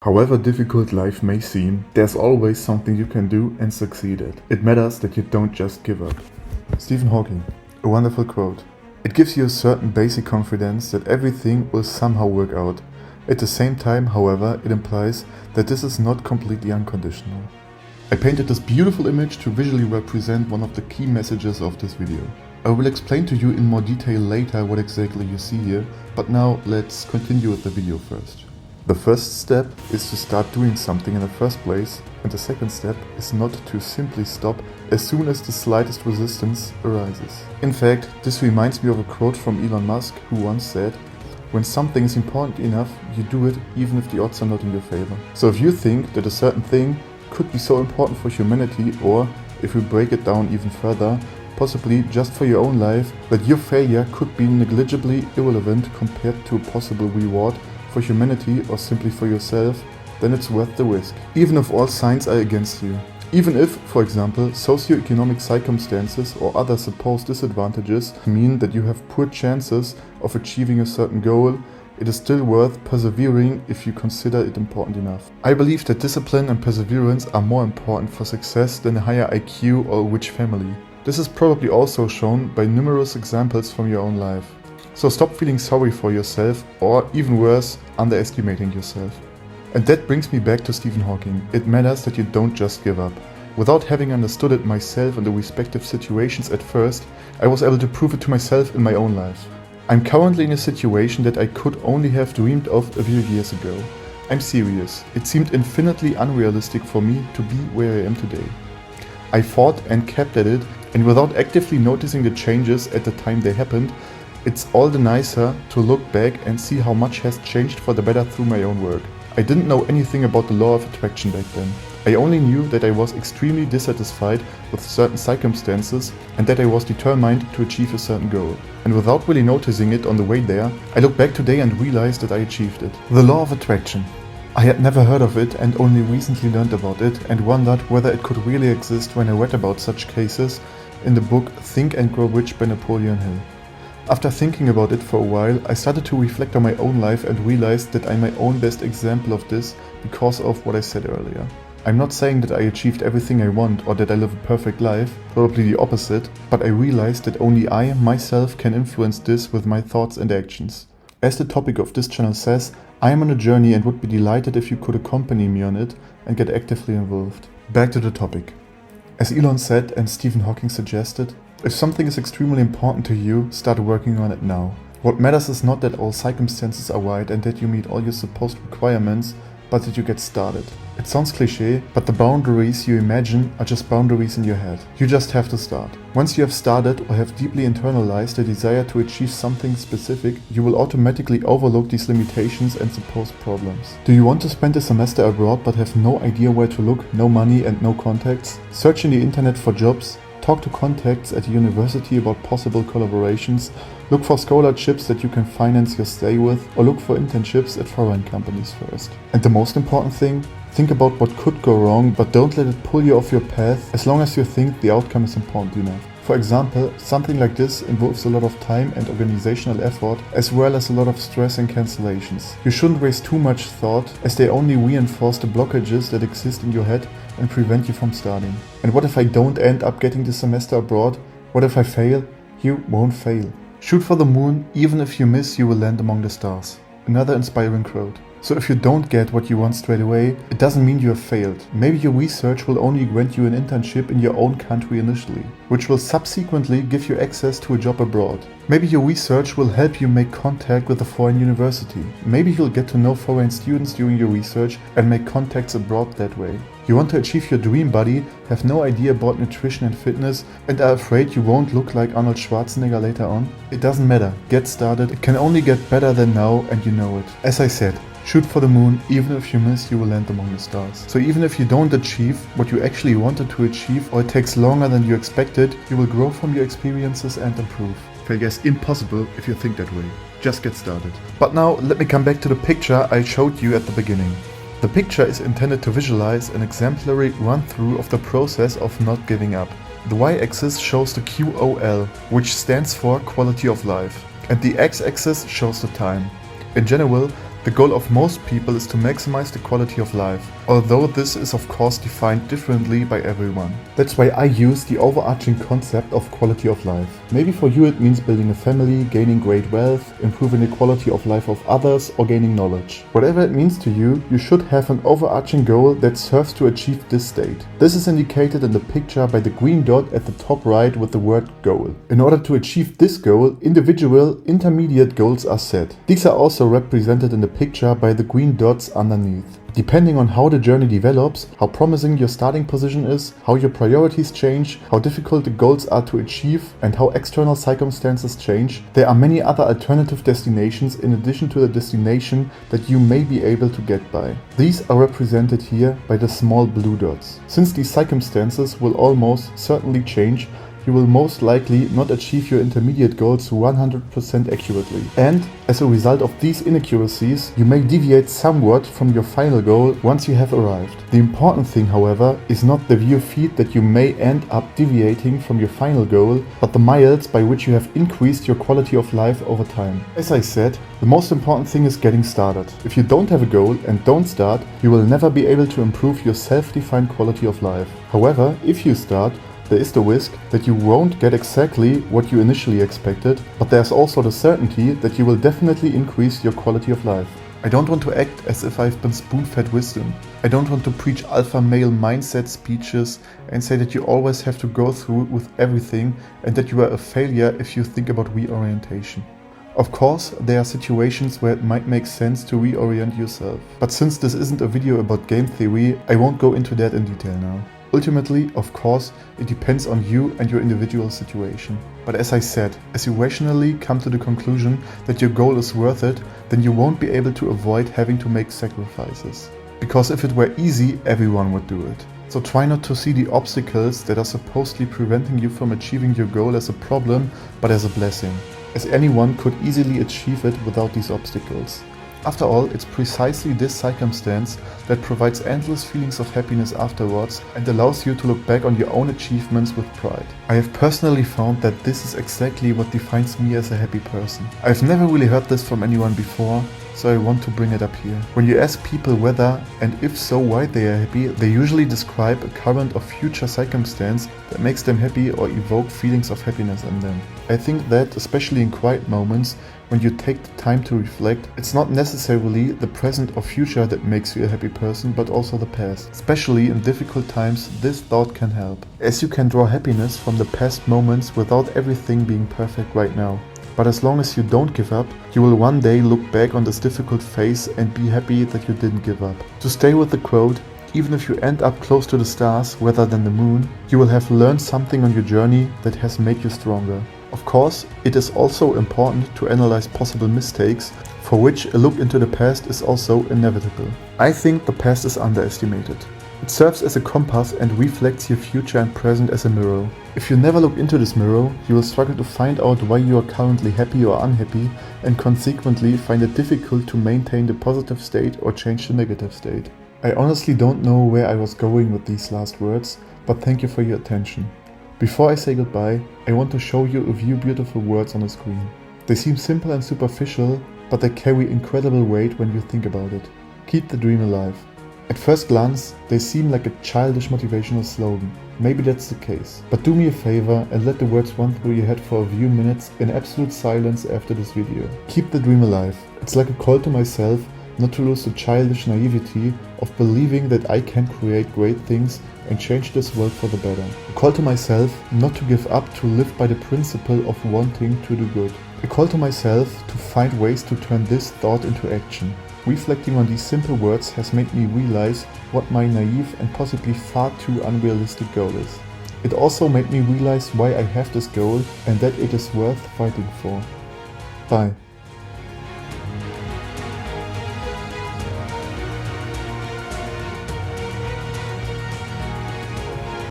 However difficult life may seem, there's always something you can do and succeed at. It matters that you don't just give up. Stephen Hawking, a wonderful quote. It gives you a certain basic confidence that everything will somehow work out. At the same time, however, it implies that this is not completely unconditional. I painted this beautiful image to visually represent one of the key messages of this video. I will explain to you in more detail later what exactly you see here, but now let's continue with the video first. The first step is to start doing something in the first place, and the second step is not to simply stop as soon as the slightest resistance arises. In fact, this reminds me of a quote from Elon Musk, who once said, "When something is important enough, you do it even if the odds are not in your favor." So if you think that a certain thing could be so important for humanity, or if we break it down even further, possibly just for your own life, that your failure could be negligibly irrelevant compared to a possible reward for humanity or simply for yourself, then it's worth the risk. Even if all signs are against you. Even if, for example, socioeconomic circumstances or other supposed disadvantages mean that you have poor chances of achieving a certain goal, it is still worth persevering if you consider it important enough. I believe that discipline and perseverance are more important for success than a higher IQ or a rich family. This is probably also shown by numerous examples from your own life. So stop feeling sorry for yourself, or even worse, underestimating yourself. And that brings me back to Stephen Hawking. It matters that you don't just give up. Without having understood it myself in the respective situations at first, I was able to prove it to myself in my own life. I'm currently in a situation that I could only have dreamed of a few years ago. I'm serious. It seemed infinitely unrealistic for me to be where I am today. I fought and kept at it, and without actively noticing the changes at the time they happened, it's all the nicer to look back and see how much has changed for the better through my own work. I didn't know anything about the law of attraction back then. I only knew that I was extremely dissatisfied with certain circumstances and that I was determined to achieve a certain goal. And without really noticing it on the way there, I look back today and realized that I achieved it. The law of attraction. I had never heard of it and only recently learned about it, and wondered whether it could really exist when I read about such cases in the book Think and Grow Rich by Napoleon Hill. After thinking about it for a while, I started to reflect on my own life and realized that I'm my own best example of this because of what I said earlier. I'm not saying that I achieved everything I want or that I live a perfect life, probably the opposite, but I realized that only I, myself, can influence this with my thoughts and actions. As the topic of this channel says, I am on a journey and would be delighted if you could accompany me on it and get actively involved. Back to the topic. As Elon said and Stephen Hawking suggested, if something is extremely important to you, start working on it now. What matters is not that all circumstances are right and that you meet all your supposed requirements, but that you get started. It sounds cliché, but the boundaries you imagine are just boundaries in your head. You just have to start. Once you have started or have deeply internalized the desire to achieve something specific, you will automatically overlook these limitations and supposed problems. Do you want to spend a semester abroad but have no idea where to look, no money and no contacts? Search in the internet for jobs. Talk to contacts at the university about possible collaborations, look for scholarships that you can finance your stay with, or look for internships at foreign companies first. And the most important thing, think about what could go wrong, but don't let it pull you off your path as long as you think the outcome is important enough. For example, something like this involves a lot of time and organizational effort, as well as a lot of stress and cancellations. You shouldn't waste too much thought, as they only reinforce the blockages that exist in your head and prevent you from starting. And what if I don't end up getting this semester abroad? What if I fail? You won't fail. Shoot for the moon, even if you miss, you will land among the stars. Another inspiring quote. So if you don't get what you want straight away, it doesn't mean you have failed. Maybe your research will only grant you an internship in your own country initially, which will subsequently give you access to a job abroad. Maybe your research will help you make contact with a foreign university. Maybe you'll get to know foreign students during your research and make contacts abroad that way. You want to achieve your dream body, have no idea about nutrition and fitness, and are afraid you won't look like Arnold Schwarzenegger later on? It doesn't matter. Get started. It can only get better than now, and you know it. As I said, shoot for the moon. Even if you miss, you will land among the stars. So even if you don't achieve what you actually wanted to achieve, or it takes longer than you expected, you will grow from your experiences and improve. Failure is impossible if you think that way. Just get started. But now let me come back to the picture I showed you at the beginning. The picture is intended to visualize an exemplary run-through of the process of not giving up. The y-axis shows the QOL, which stands for quality of life, and the x-axis shows the time. In general, the The goal of most people is to maximize the quality of life, although this is of course defined differently by everyone. That's why I use the overarching concept of quality of life. Maybe for you it means building a family, gaining great wealth, improving the quality of life of others, or gaining knowledge. Whatever it means to you, you should have an overarching goal that serves to achieve this state. This is indicated in the picture by the green dot at the top right with the word goal. In order to achieve this goal, individual intermediate goals are set. These are also represented in the picture by the green dots underneath. Depending on how the journey develops, how promising your starting position is, how your priorities change, how difficult the goals are to achieve, and how external circumstances change, there are many other alternative destinations in addition to the destination that you may be able to get by. These are represented here by the small blue dots. Since these circumstances will almost certainly change, you will most likely not achieve your intermediate goals 100% accurately. And as a result of these inaccuracies, you may deviate somewhat from your final goal once you have arrived. The important thing, however, is not the view feed that you may end up deviating from your final goal, but the miles by which you have increased your quality of life over time. As I said, the most important thing is getting started. If you don't have a goal and don't start, you will never be able to improve your self-defined quality of life. However, if you start, there is the risk that you won't get exactly what you initially expected, but there's also the certainty that you will definitely increase your quality of life. I don't want to act as if I've been spoon-fed wisdom. I don't want to preach alpha male mindset speeches and say that you always have to go through with everything and that you are a failure if you think about reorientation. Of course, there are situations where it might make sense to reorient yourself. But since this isn't a video about game theory, I won't go into that in detail now. Ultimately, of course, it depends on you and your individual situation. But as I said, as you rationally come to the conclusion that your goal is worth it, then you won't be able to avoid having to make sacrifices. Because if it were easy, everyone would do it. So try not to see the obstacles that are supposedly preventing you from achieving your goal as a problem, but as a blessing, as anyone could easily achieve it without these obstacles. After all, it's precisely this circumstance that provides endless feelings of happiness afterwards and allows you to look back on your own achievements with pride. I have personally found that this is exactly what defines me as a happy person. I've never really heard this from anyone before, so I want to bring it up here. When you ask people whether, and if so why they are happy, they usually describe a current or future circumstance that makes them happy or evoke feelings of happiness in them. I think that, especially in quiet moments, when you take the time to reflect, it's not necessarily the present or future that makes you a happy person, but also the past. Especially in difficult times, this thought can help, as you can draw happiness from the past moments without everything being perfect right now. But as long as you don't give up, you will one day look back on this difficult phase and be happy that you didn't give up. To stay with the quote, even if you end up close to the stars rather than the moon, you will have learned something on your journey that has made you stronger. Of course, it is also important to analyze possible mistakes, for which a look into the past is also inevitable. I think the past is underestimated. It serves as a compass and reflects your future and present as a mirror. If you never look into this mirror, you will struggle to find out why you are currently happy or unhappy, and consequently find it difficult to maintain the positive state or change the negative state. I honestly don't know where I was going with these last words, but thank you for your attention. Before I say goodbye, I want to show you a few beautiful words on the screen. They seem simple and superficial, but they carry incredible weight when you think about it. Keep the dream alive. At first glance, they seem like a childish motivational slogan. Maybe that's the case. But do me a favor and let the words run through your head for a few minutes in absolute silence after this video. Keep the dream alive. It's like a call to myself not to lose the childish naivety of believing that I can create great things and change this world for the better. A call to myself not to give up, to live by the principle of wanting to do good. A call to myself to find ways to turn this thought into action. Reflecting on these simple words has made me realize what my naive and possibly far too unrealistic goal is. It also made me realize why I have this goal and that it is worth fighting for. Bye.